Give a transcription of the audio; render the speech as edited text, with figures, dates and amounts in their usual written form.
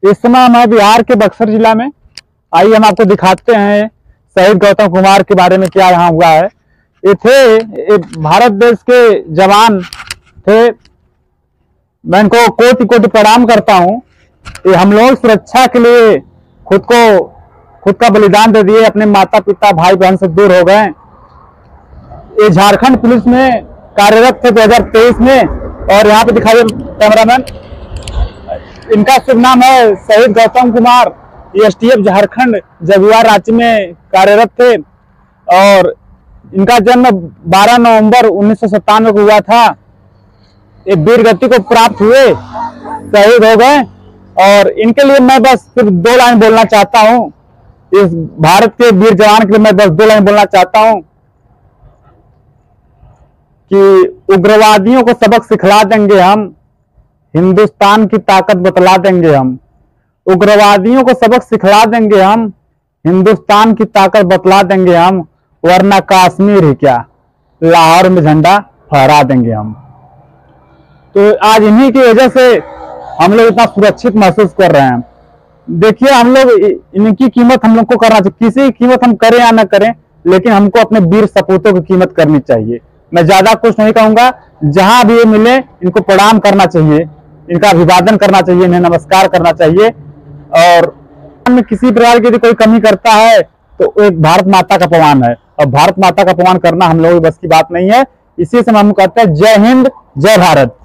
इस समय हम हैं बिहार के बक्सर जिला में। आइए हम आपको दिखाते हैं शहीद गौतम कुमार के बारे में क्या यहाँ हुआ है। ये भारत देश के जवान थे। मैं इनको कोटि कोटि प्रणाम करता हूँ। ये हम लोग सुरक्षा के लिए खुद का बलिदान दे दिए, अपने माता पिता भाई बहन से दूर हो गए। ये झारखंड पुलिस में कार्यरत थे 2023 में। और यहाँ पे दिखाइए कैमरामैन, इनका शुभ नाम है शहीद गौतम कुमार। ये STF झारखंड जगुआर रांची में कार्यरत थे और इनका जन्म 12 नवंबर 1997 को हुआ था। ये वीर गति को प्राप्त हुए, शहीद हो गए। और इनके लिए मैं बस सिर्फ 2 लाइन बोलना चाहता हूँ। इस भारत के वीर जवान के लिए मैं बस 2 लाइन बोलना चाहता हूँ कि उग्रवादियों को सबक सिखला देंगे हम, हिंदुस्तान की ताकत बतला देंगे हम। उग्रवादियों को सबक सिखला देंगे हम, हिंदुस्तान की ताकत बतला देंगे हम। वरना कश्मीर ही क्या, लाहौर में झंडा फहरा देंगे हम। तो आज इन्हीं की वजह से हम लोग इतना सुरक्षित महसूस कर रहे हैं। देखिए, हम लोग इनकी कीमत हम लोग को करना चाहिए। किसी की कीमत हम करें या ना करें, लेकिन हमको अपने वीर सपूतों की कीमत करनी चाहिए। मैं ज्यादा कुछ नहीं कहूंगा। जहां भी ये मिले इनको प्रणाम करना चाहिए, इनका अभिवादन करना चाहिए, इन्हें नमस्कार करना चाहिए। और में किसी प्रकार की यदि कोई कमी करता है तो एक भारत माता का अपमान है, और भारत माता का अपमान करना हम लोगों की बस की बात नहीं है। इसी से हम कहते हैं जय हिंद, जय भारत।